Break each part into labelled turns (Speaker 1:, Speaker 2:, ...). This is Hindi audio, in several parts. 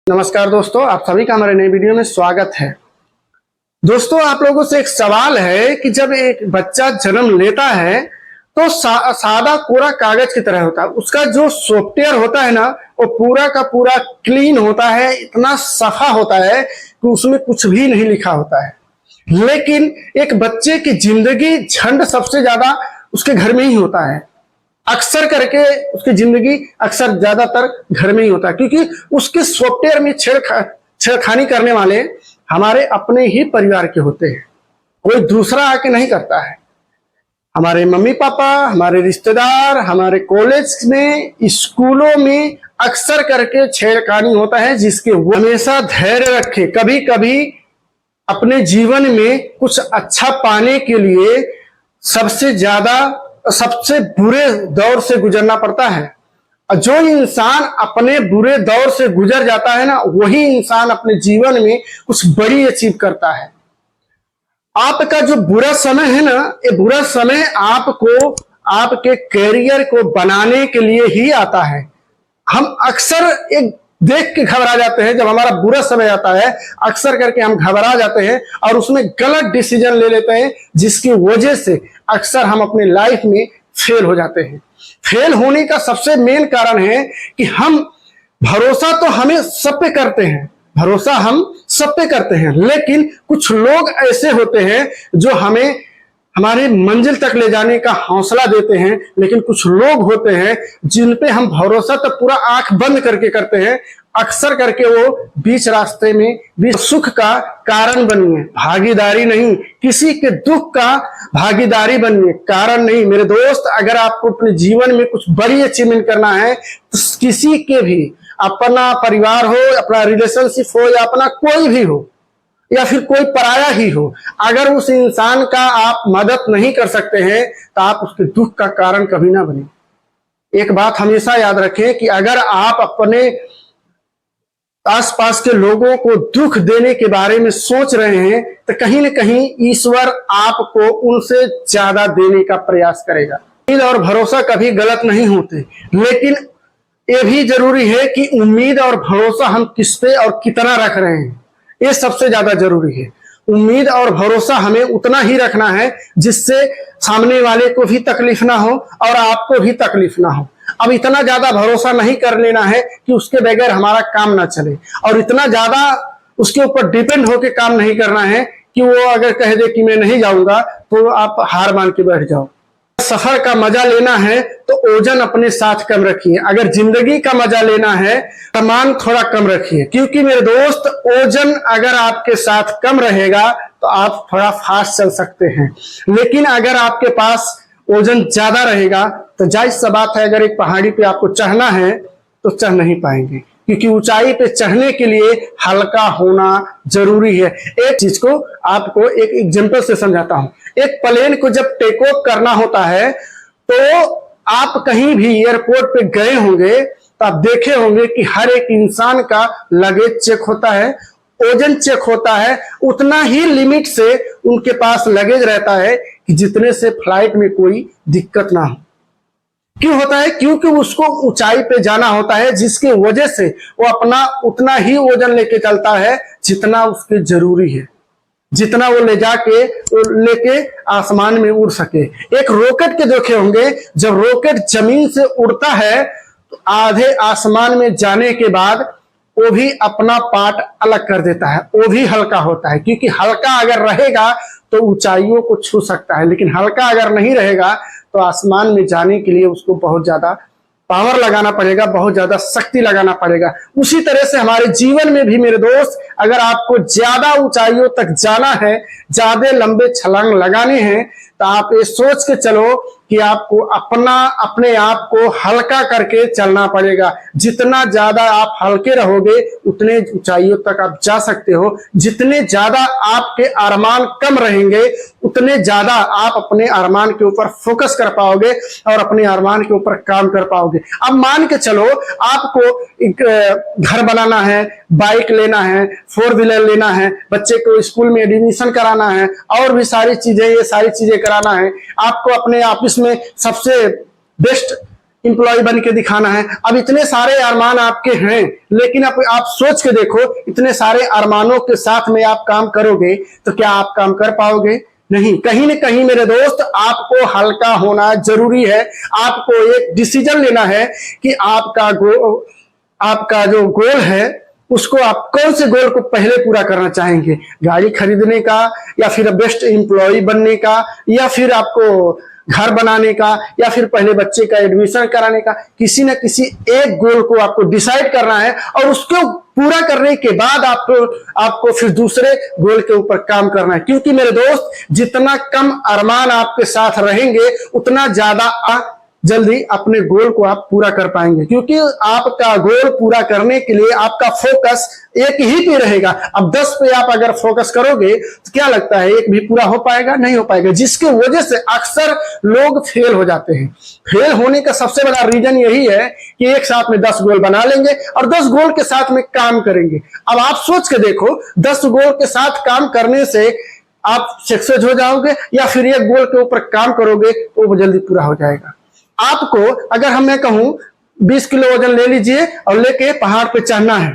Speaker 1: नमस्कार दोस्तों, आप सभी का हमारे नए वीडियो में स्वागत है। दोस्तों, आप लोगों से एक सवाल है कि जब एक बच्चा जन्म लेता है तो सादा कोरा कागज की तरह होता है। उसका जो सॉफ्टवेयर होता है ना, वो पूरा का पूरा क्लीन होता है, इतना सफा होता है कि उसमें कुछ भी नहीं लिखा होता है। लेकिन एक बच्चे की जिंदगी झंड सबसे ज्यादा उसके घर में ही होता है। अक्सर करके उसकी जिंदगी अक्सर ज्यादातर घर में ही होता है, क्योंकि उसके सॉफ्टवेयर में छेड़खानी करने वाले हमारे अपने ही परिवार के होते हैं, कोई दूसरा आके नहीं करता है। हमारे मम्मी पापा, हमारे रिश्तेदार, हमारे कॉलेज में, स्कूलों में अक्सर करके छेड़खानी होता है, जिसके वो हमेशा धैर्य रखे। कभी कभी अपने जीवन में कुछ अच्छा पाने के लिए सबसे बुरे दौर से गुजरना पड़ता है। और जो इंसान अपने बुरे दौर से गुजर जाता है ना, वही इंसान अपने जीवन में कुछ बड़ी अचीव करता है। आपका जो बुरा समय है ना, ये बुरा समय आपको आपके कैरियर को बनाने के लिए ही आता है। हम अक्सर एक देख के घबरा जाते हैं। जब हमारा बुरा समय आता है, अक्सर करके हम घबरा जाते हैं और उसमें गलत डिसीजन ले लेते हैं, जिसकी वजह से अक्सर हम अपने लाइफ में फेल हो जाते हैं। फेल होने का सबसे मेन कारण है कि हम भरोसा तो हमें सब पे करते हैं, भरोसा हम सब पे करते हैं, लेकिन कुछ लोग ऐसे होते हैं जो हमें हमारे मंजिल तक ले जाने का हौसला देते हैं। लेकिन कुछ लोग होते हैं जिन पे हम भरोसा तो पूरा आंख बंद करके करते हैं, अक्सर करके वो बीच रास्ते में भी सुख का कारण बनिए, भागीदारी नहीं। किसी के दुख का भागीदारी बनिए, कारण नहीं। मेरे दोस्त, अगर आपको अपने जीवन में कुछ बड़ी अचीवमेंट करना है तो किसी के भी, अपना परिवार हो, अपना रिलेशनशिप हो, या अपना कोई भी हो, या फिर कोई पराया ही हो, अगर उस इंसान का आप मदद नहीं कर सकते हैं तो आप उसके दुख का कारण कभी ना बने। एक बात हमेशा याद रखें कि अगर आप अपने आसपास के लोगों को दुख देने के बारे में सोच रहे हैं तो कहीं न कहीं ईश्वर आपको उनसे ज्यादा देने का प्रयास करेगा। उम्मीद और भरोसा कभी गलत नहीं होते, लेकिन यह भी जरूरी है कि उम्मीद और भरोसा हम किस पे और कितना रख रहे हैं, ये सबसे ज्यादा जरूरी है। उम्मीद और भरोसा हमें उतना ही रखना है जिससे सामने वाले को भी तकलीफ ना हो और आपको भी तकलीफ ना हो। अब इतना ज्यादा भरोसा नहीं कर लेना है कि उसके बगैर हमारा काम ना चले, और इतना ज्यादा उसके ऊपर डिपेंड होकर काम नहीं करना है कि वो अगर कह दे कि मैं नहीं जाऊंगा तो आप हार मान के बैठ जाओ। सफर का मजा लेना है तो ओजन अपने साथ कम रखिए। अगर जिंदगी का मजा लेना है, सामान थोड़ा कम रखिए, क्योंकि मेरे दोस्त, ओजन अगर आपके साथ कम रहेगा तो आप थोड़ा फास्ट चल सकते हैं। लेकिन अगर आपके पास ओजन ज्यादा रहेगा तो जायज सा बात है, अगर एक पहाड़ी पे आपको चढ़ना है तो चढ़ नहीं पाएंगे, क्योंकि ऊंचाई पे चढ़ने के लिए हल्का होना जरूरी है। एक चीज को आपको एक एग्जांपल से समझाता हूं। एक प्लेन को जब टेक ऑफ करना होता है तो आप कहीं भी एयरपोर्ट पे गए होंगे तो आप देखे होंगे कि हर एक इंसान का लगेज चेक होता है, ओजन चेक होता है। उतना ही लिमिट से उनके पास लगेज रहता है कि जितने से फ्लाइट में कोई दिक्कत ना हो। क्यों होता है? क्योंकि उसको ऊंचाई पे जाना होता है, जिसकी वजह से वो अपना उतना ही वजन लेके चलता है जितना उसके जरूरी है, जितना वो लेके आसमान में उड़ सके। एक रॉकेट के देखे होंगे, जब रॉकेट जमीन से उड़ता है तो आधे आसमान में जाने के बाद वो भी अपना पार्ट अलग कर देता है, वो भी हल्का होता है। क्योंकि हल्का अगर रहेगा तो ऊंचाइयों को छू सकता है, लेकिन हल्का अगर नहीं रहेगा तो आसमान में जाने के लिए उसको बहुत ज्यादा पावर लगाना पड़ेगा, बहुत ज्यादा शक्ति लगाना पड़ेगा। उसी तरह से हमारे जीवन में भी मेरे दोस्त, अगर आपको ज्यादा ऊंचाइयों तक जाना है, ज्यादा लंबे छलांग लगाने हैं, तो आप ये सोच के चलो कि आपको अपने आप को हल्का करके चलना पड़ेगा। जितना ज्यादा आप हल्के रहोगे उतने ऊंचाइयों तक आप जा सकते हो। जितने ज्यादा आपके अरमान कम रहेंगे उतने ज्यादा आप अपने अरमान के ऊपर फोकस कर पाओगे और अपने अरमान के ऊपर काम कर पाओगे। अब मान के चलो आपको एक घर बनाना है, बाइक लेना है, 4 व्हीलर लेना है, बच्चे को स्कूल में एडमिशन कराना है, और भी सारी चीजें, ये सारी चीजें कराना है। आपको अपने ऑफिस में सबसे बेस्ट एम्प्लॉय बन के दिखाना है। अब इतने सारे अरमान आपके हैं, लेकिन आप सोच के देखो, इतने सारे अरमानों के साथ में आप काम करोगे तो क्या आप काम कर पाओगे? नहीं। कहीं न कहीं मेरे दोस्त आपको हल्का होना जरूरी है। आपको एक डिसीजन लेना है कि आपका जो गोल है उसको आप कौन से गोल को पहले पूरा करना चाहेंगे? गाड़ी खरीदने का, या फिर बेस्ट एम्प्लॉय बनने का, या फिर आपको घर बनाने का, या फिर पहले बच्चे का एडमिशन कराने का? किसी न किसी एक गोल को आपको डिसाइड करना है और उसको पूरा करने के बाद आपको फिर दूसरे गोल के ऊपर काम करना है। क्योंकि मेरे दोस्त, जितना कम अरमान आपके साथ रहेंगे उतना ज्यादा जल्दी अपने गोल को आप पूरा कर पाएंगे। क्योंकि आपका गोल पूरा करने के लिए आपका फोकस एक ही पे रहेगा। अब 10 पे आप अगर फोकस करोगे तो क्या लगता है एक भी पूरा हो पाएगा? नहीं हो पाएगा। जिसकी वजह से अक्सर लोग फेल हो जाते हैं। फेल होने का सबसे बड़ा रीजन यही है कि एक साथ में 10 गोल बना लेंगे और 10 गोल के साथ में काम करेंगे। अब आप सोच के देखो, 10 गोल के साथ काम करने से आप सक्सेस हो जाओगे, या फिर एक गोल के ऊपर काम करोगे तो वो जल्दी पूरा हो जाएगा। आपको अगर मैं कहूं 20 किलो वजन ले लीजिए और लेके पहाड़ पे चढ़ना है,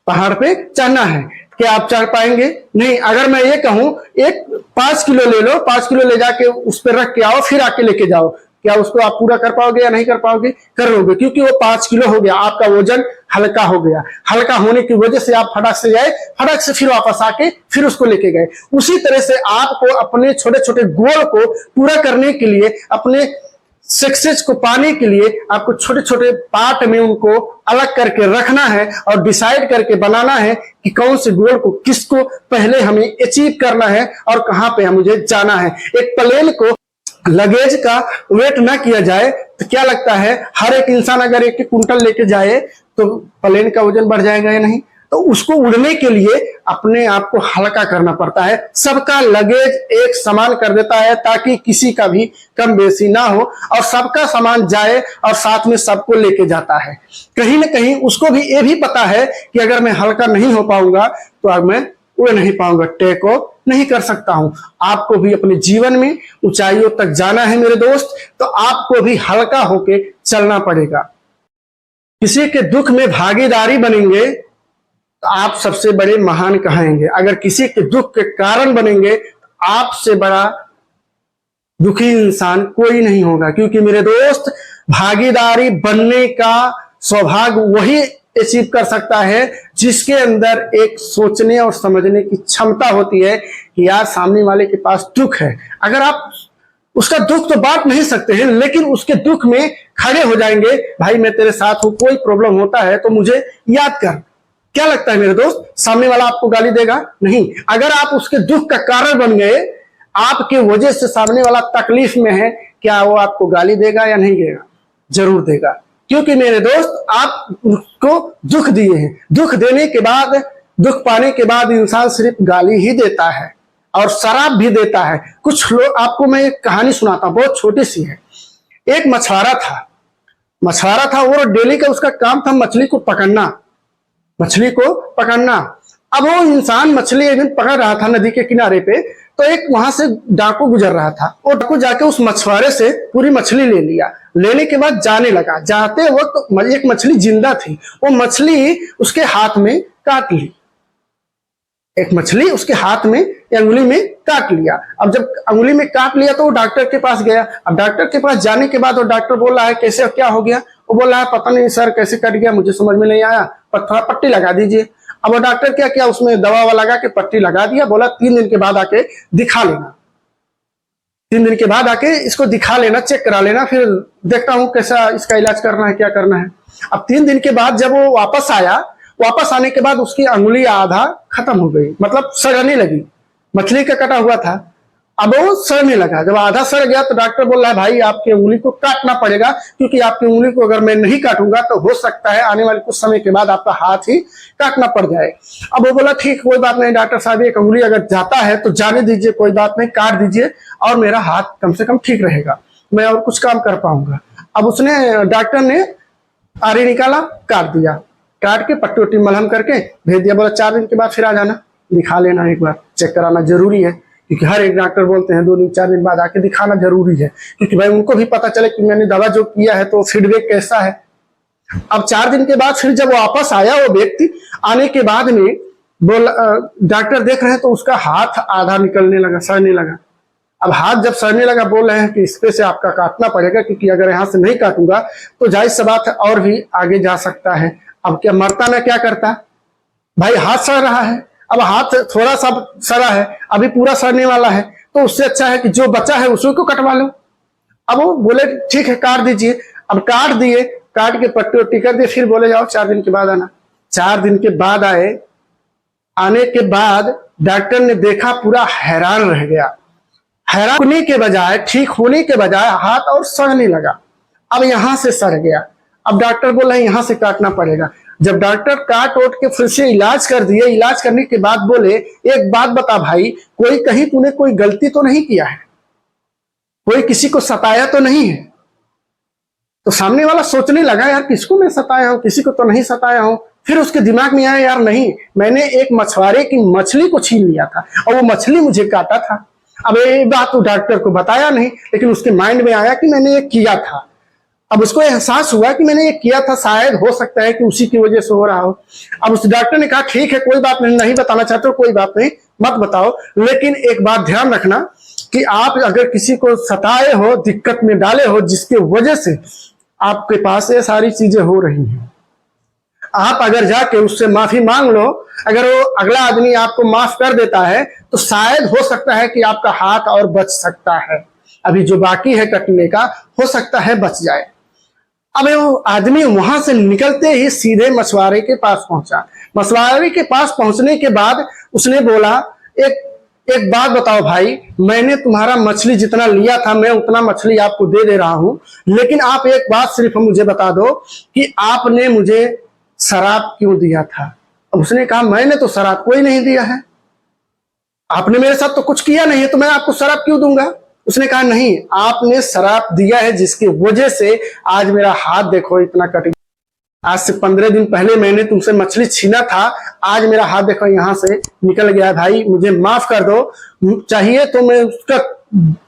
Speaker 1: पहाड़ पे चढ़ना है, क्या आप चढ़ पाएंगे? नहीं। अगर मैं ये कहूं एक 5 किलो ले लो, 5 किलो ले जाके उस पर रख के आओ, फिर आके लेके जाओ, क्या उसको आप पूरा कर पाओगे या नहीं कर पाओगे? कर लोगे, क्योंकि वो 5 किलो हो गया, आपका वजन हल्का हो गया। हल्का होने की वजह से आप फटाक से गए, फटाक से फिर वापस आके फिर उसको लेके गए। उसी तरह से आपको अपने छोटे छोटे गोल को पूरा करने के लिए, अपने सक्सेस को पाने के लिए आपको छोटे छोटे पार्ट में उनको अलग करके रखना है और डिसाइड करके बनाना है कि कौन से गोल को, किसको पहले हमें अचीव करना है और कहां पे मुझे जाना है। एक प्लेन को लगेज का वेट ना किया जाए तो क्या लगता है हर एक इंसान अगर 1 कुंटल लेके जाए तो प्लेन का वजन बढ़ जाएगा या नहीं? तो उसको उड़ने के लिए अपने आप को हल्का करना पड़ता है। सबका लगेज एक समान कर देता है ताकि किसी का भी कम बेसी ना हो, और सबका सामान जाए और साथ में सबको लेके जाता है। कहीं ना कहीं उसको भी ये भी पता है कि अगर मैं हल्का नहीं हो पाऊंगा तो अब मैं उड़ नहीं पाऊंगा, टेक ऑफ नहीं कर सकता हूं। आपको भी अपने जीवन में ऊंचाइयों तक जाना है मेरे दोस्त, तो आपको भी हल्का होके चलना पड़ेगा। किसी के दुख में भागीदारी बनेंगे तो आप सबसे बड़े महान कहेंगे। अगर किसी के दुख के कारण बनेंगे तो आपसे बड़ा दुखी इंसान कोई नहीं होगा। क्योंकि मेरे दोस्त, भागीदारी बनने का सौभाग्य वही अचीव कर सकता है जिसके अंदर एक सोचने और समझने की क्षमता होती है कि यार सामने वाले के पास दुख है। अगर आप उसका दुख तो बांट नहीं सकते हैं, लेकिन उसके दुख में खड़े हो जाएंगे, भाई मैं तेरे साथ हूं, कोई प्रॉब्लम होता है तो मुझे याद कर। क्या लगता है मेरे दोस्त, सामने वाला आपको गाली देगा? नहीं। अगर आप उसके दुख का कारण बन गए, आपके वजह से सामने वाला तकलीफ में है, क्या वो आपको गाली देगा या नहीं देगा? जरूर देगा। क्योंकि मेरे दोस्त, आप उसको दुख दिए हैं। दुख देने के बाद, दुख पाने के बाद इंसान सिर्फ गाली ही देता है और शराब भी देता है। कुछ लोग, आपको मैं एक कहानी सुनाता हूं, बहुत छोटी सी है। एक मछुआरा था, वो डेली का उसका काम था मछली को पकड़ना, मछली को पकड़ना। अब वो इंसान मछली एक दिन पकड़ रहा था नदी के किनारे पे, तो एक वहां से डाकू गुजर रहा था। वो डाकू जाके उस मछुआरे से पूरी मछली ले लिया। लेने के बाद जाने लगा। जाते वक्त एक मछली जिंदा थी, वो मछली उसके हाथ में काट ली। एक मछली उसके हाथ में या अंगुली में काट लिया। अब जब अंगुली में काट लिया तो वो डॉक्टर के पास गया। अब डॉक्टर के पास जाने के बाद वो डॉक्टर बोल रहा है कैसे, क्या हो गया? वो बोल रहा है पता नहीं सर कैसे कट गया, मुझे समझ में नहीं आया, पर थोड़ा पट्टी लगा दीजिए। अब वो डॉक्टर क्या किया, उसमें दवा लगा के पट्टी लगा दिया। बोला 3 दिन के बाद आके दिखा लेना, 3 दिन के बाद आके इसको दिखा लेना, चेक करा लेना, फिर देखता हूँ कैसा इसका इलाज करना है, क्या करना है। अब 3 दिन के बाद जब वो वापस आया, वापस आने के बाद उसकी अंगुली आधा खत्म हो गई, मतलब सड़ने लगी। मछली का कटा हुआ था, अब वो सड़ने लगा। जब आधा सड़ गया तो डॉक्टर बोल रहा है भाई आपकी उंगली को काटना पड़ेगा, क्योंकि आपकी उंगली को अगर मैं नहीं काटूंगा तो हो सकता है आने वाले कुछ समय के बाद आपका हाथ ही काटना पड़ जाए। अब वो बोला ठीक कोई बात नहीं डॉक्टर साहब, एक उंगली अगर जाता है तो जाने दीजिए, कोई बात नहीं, काट दीजिए और मेरा हाथ कम से कम ठीक रहेगा, मैं और कुछ काम कर पाऊंगा। अब उसने, डॉक्टर ने आरी निकाला, काट दिया, काट के पट्टी वट्टी मलहम करके भेज दिया। बोला 4 दिन के बाद फिर आ जाना, दिखा लेना, एक बार चेक कराना जरूरी है। क्योंकि हर एक डॉक्टर बोलते हैं 2 दिन 4 दिन बाद आके दिखाना जरूरी है, क्योंकि भाई उनको भी पता चले कि मैंने दवा जो किया है तो फीडबैक कैसा है। अब 4 दिन के बाद फिर जब वापस आया वो व्यक्ति, आने के बाद में बोला, डॉक्टर देख रहे हैं तो उसका हाथ आधा निकलने लगा, सड़ने लगा। अब हाथ जब सड़ने लगा, बोल रहे हैं कि इस पे से आपका काटना पड़ेगा, क्योंकि अगर यहाँ से नहीं काटूंगा तो जाहिर सी बात है और भी आगे जा सकता है। अब क्या मरता ना क्या करता भाई, हाथ सड़ रहा है, अब हाथ थोड़ा सा सड़ा है, अभी पूरा सड़ने वाला है, तो उससे अच्छा है कि जो बचा है उसी को कटवा लो। अब वो बोले ठीक है काट दीजिए। अब काट दिए, काट के पट्टी वट्टी कर दिए, फिर बोले जाओ 4 दिन के बाद आना। 4 दिन के बाद आए, आने के बाद डॉक्टर ने देखा, पूरा हैरान रह गया। हैरान होने के बजाय, ठीक होने के बजाय हाथ और सड़ने लगा। अब यहां से सड़ गया। अब डॉक्टर बोला यहां से काटना पड़ेगा। जब डॉक्टर काट ओट के फिर से इलाज कर दिए, इलाज करने के बाद बोले एक बात बता भाई, कोई कहीं तूने कोई गलती तो नहीं किया है, कोई किसी को सताया तो नहीं है? तो सामने वाला सोचने लगा यार किसको मैं सताया हूं, किसी को तो नहीं सताया हूं। फिर उसके दिमाग में आया यार नहीं, मैंने एक मछुआरे की मछली को छीन लिया था और वो मछली मुझे काटा था। अब ये बात तो डॉक्टर को बताया नहीं, लेकिन उसके माइंड में आया कि मैंने ये किया था। अब उसको एहसास हुआ कि मैंने ये किया था, शायद हो सकता है कि उसी की वजह से हो रहा हो। अब उस डॉक्टर ने कहा ठीक है कोई बात नहीं, नहीं बताना चाहते हो कोई बात नहीं, मत बताओ, लेकिन एक बात ध्यान रखना कि आप अगर किसी को सताए हो, दिक्कत में डाले हो, जिसके वजह से आपके पास ये सारी चीजें हो रही हैं, आप अगर जाके उससे माफी मांग लो, अगर वो अगला आदमी आपको माफ कर देता है तो शायद हो सकता है कि आपका हाथ और बच सकता है, अभी जो बाकी है कटने का हो सकता है बच जाए। अब वो आदमी वहां से निकलते ही सीधे मछुआरे के पास पहुंचा। मछुआरे के पास पहुंचने के बाद उसने बोला एक बात बताओ भाई, मैंने तुम्हारा मछली जितना लिया था मैं उतना मछली आपको दे रहा हूं, लेकिन आप एक बात सिर्फ मुझे बता दो कि आपने मुझे शराब क्यों दिया था? अब उसने कहा मैंने तो शराब कोई नहीं दिया है, आपने मेरे साथ तो कुछ किया नहीं है, तो मैं आपको शराब क्यों दूंगा? उसने कहा नहीं, आपने शराब दिया है जिसकी वजह से आज मेरा हाथ देखो इतना कट गया। आज से 15 दिन पहले मैंने तुमसे मछली छीना था, आज मेरा हाथ देखो यहां से निकल गया। भाई मुझे माफ कर दो, चाहिए तो मैं उसका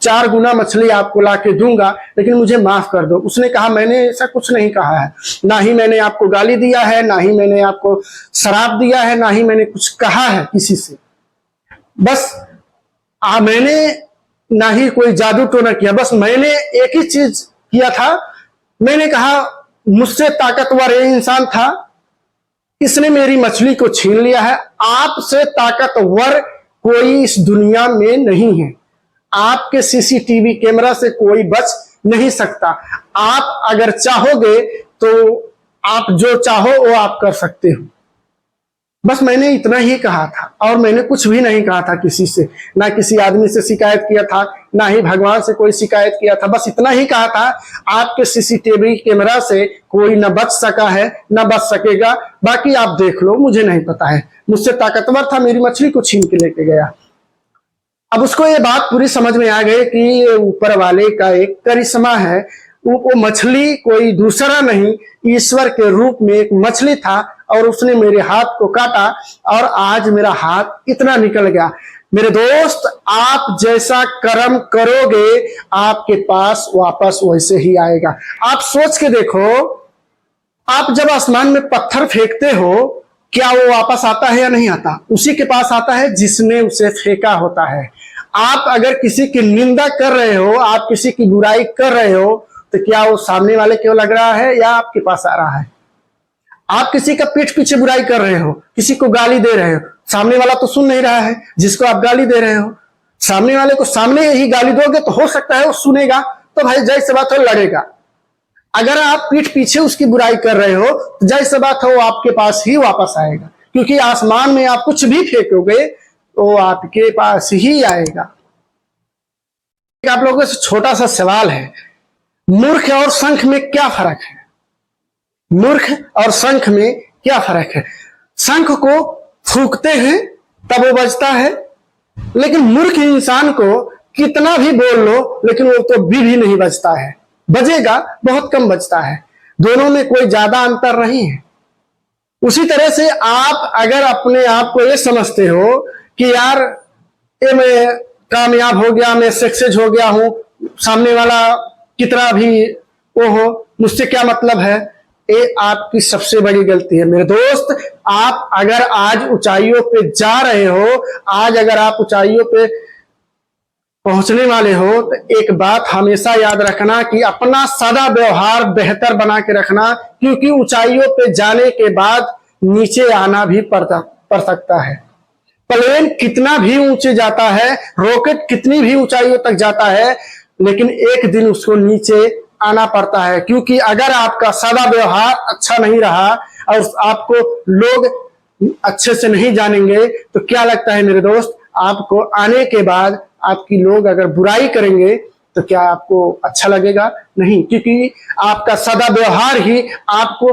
Speaker 1: 4 गुना मछली आपको ला के दूंगा, लेकिन मुझे माफ कर दो। उसने कहा मैंने ऐसा कुछ नहीं कहा है, ना ही मैंने आपको गाली दिया है, ना ही मैंने आपको शराब दिया है, ना ही मैंने कुछ कहा है किसी से, बस मैंने ना ही कोई जादू टोना किया, बस मैंने एक ही चीज किया था, मैंने कहा मुझसे ताकतवर ये इंसान था, इसने मेरी मछली को छीन लिया है। आपसे ताकतवर कोई इस दुनिया में नहीं है, आपके सीसीटीवी कैमरा से कोई बच नहीं सकता। आप अगर चाहोगे तो आप जो चाहो वो आप कर सकते हो। बस मैंने इतना ही कहा था और मैंने कुछ भी नहीं कहा था किसी से, ना किसी आदमी से शिकायत किया था, ना ही भगवान से कोई शिकायत किया था। बस इतना ही कहा था आपके सीसीटीवी कैमरा से कोई न बच सका है न बच सकेगा, बाकी आप देख लो, मुझे नहीं पता है। मुझसे ताकतवर था, मेरी मछली को छीन के लेके गया। अब उसको ये बात पूरी समझ में आ गई कि ये ऊपर वाले का एक करिश्मा है। वो मछली कोई दूसरा नहीं, ईश्वर के रूप में एक मछली था और उसने मेरे हाथ को काटा और आज मेरा हाथ इतना निकल गया। मेरे दोस्त, आप जैसा कर्म करोगे आपके पास वापस वैसे ही आएगा। आप सोच के देखो, आप जब आसमान में पत्थर फेंकते हो क्या वो वापस आता है या नहीं आता? उसी के पास आता है जिसने उसे फेंका होता है। आप अगर किसी की निंदा कर रहे हो, आप किसी की बुराई कर रहे हो, तो क्या वो सामने वाले को लग रहा है या आपके पास आ रहा है? आप किसी का पीठ पीछे बुराई कर रहे हो, किसी को गाली दे रहे हो, सामने वाला तो सुन नहीं रहा है जिसको आप गाली दे रहे हो। सामने वाले को सामने ही गाली दोगे तो हो सकता है वो सुनेगा, तो भाई जैसे बात हो लड़ेगा। अगर आप पीठ पीछे उसकी बुराई कर रहे हो तो जैसे बात हो वो आपके पास ही वापस आएगा, क्योंकि आसमान में आप कुछ भी फेंकोगे तो आपके पास ही आएगा। आप लोगों से छोटा सा सवाल है, मूर्ख और शंख में क्या फर्क है? मूर्ख और शंख में क्या फर्क है? शंख को फूंकते हैं तब वो बजता है, लेकिन मूर्ख इंसान को कितना भी बोल लो लेकिन वो तो भी नहीं बजता है, बजेगा बहुत कम बजता है। दोनों में कोई ज्यादा अंतर नहीं है। उसी तरह से आप अगर अपने आप को ये समझते हो कि यार ये मैं कामयाब हो गया, मैं सक्सेस हो गया हूं, सामने वाला कितना भी वो हो, मुझसे क्या मतलब है। ये आपकी सबसे बड़ी गलती है मेरे दोस्त। आप अगर आज ऊंचाइयों पे जा रहे हो, आज अगर आप ऊंचाइयों पे पहुंचने वाले हो, तो एक बात हमेशा याद रखना कि अपना सदा व्यवहार बेहतर बना के रखना, क्योंकि ऊंचाइयों पे जाने के बाद नीचे आना भी पड़ सकता है। प्लेन कितना भी ऊंचे जाता है, रॉकेट कितनी भी ऊंचाइयों तक जाता है, लेकिन एक दिन उसको नीचे आना पड़ता है। क्योंकि अगर आपका सदा व्यवहार अच्छा नहीं रहा और आपको लोग अच्छे से नहीं जानेंगे, तो क्या लगता है मेरे दोस्त, आपको आने के बाद आपकी लोग अगर बुराई करेंगे तो क्या आपको अच्छा लगेगा? नहीं, क्योंकि आपका सदा व्यवहार ही आपको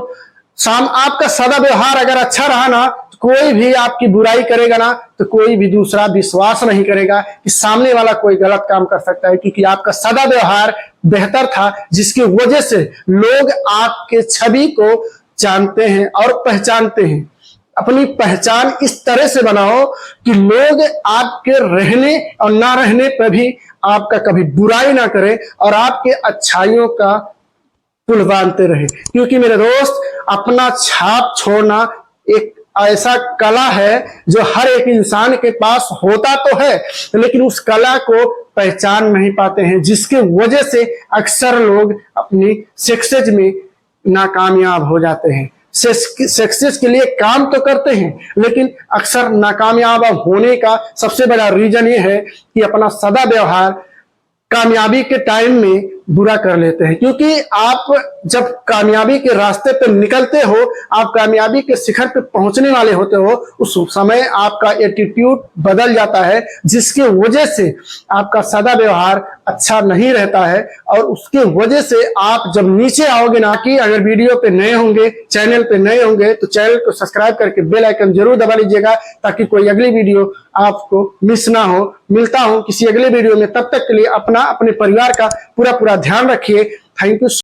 Speaker 1: आपका सदा व्यवहार अगर अच्छा रहा ना, तो कोई भी आपकी बुराई करेगा ना, तो कोई भी दूसरा विश्वास नहीं करेगा कि सामने वाला कोई गलत काम कर सकता है, क्योंकि आपका सदा व्यवहार बेहतर था, जिसकी वजह से लोग आपके छवि को जानते हैं और पहचानते हैं। अपनी पहचान इस तरह से बनाओ कि लोग आपके रहने और ना रहने पर भी आपका कभी बुराई ना करें और आपके अच्छाइयों का पुल बांधते रहे। क्योंकि मेरे दोस्त, अपना छाप छोड़ना एक ऐसा कला है जो हर एक इंसान के पास होता तो है, लेकिन उस कला को पहचान नहीं पाते हैं, जिसके वजह से अक्सर लोग अपनी सक्सेस में नाकामयाब हो जाते हैं। सक्सेस के लिए काम तो करते हैं, लेकिन अक्सर नाकामयाब होने का सबसे बड़ा रीजन ये है कि अपना सदा व्यवहार कामयाबी के टाइम में बुरा कर लेते हैं। क्योंकि आप जब कामयाबी के रास्ते पर निकलते हो, आप कामयाबी के शिखर पे पहुंचने वाले होते हो, उस समय आपका एटीट्यूड बदल जाता है, जिसके वजह से आपका सदा व्यवहार अच्छा नहीं रहता है। और उसके वजह से आप जब नीचे आओगे ना, कि अगर वीडियो पे नए होंगे, चैनल पे नए होंगे, तो चैनल को सब्सक्राइब करके बेल आइकन जरूर दबा लीजिएगा, ताकि कोई अगली वीडियो आपको मिस ना हो। मिलता हूं किसी अगले वीडियो में, तब तक के लिए अपना अपने परिवार का पूरा ध्यान रखिए। Thank you.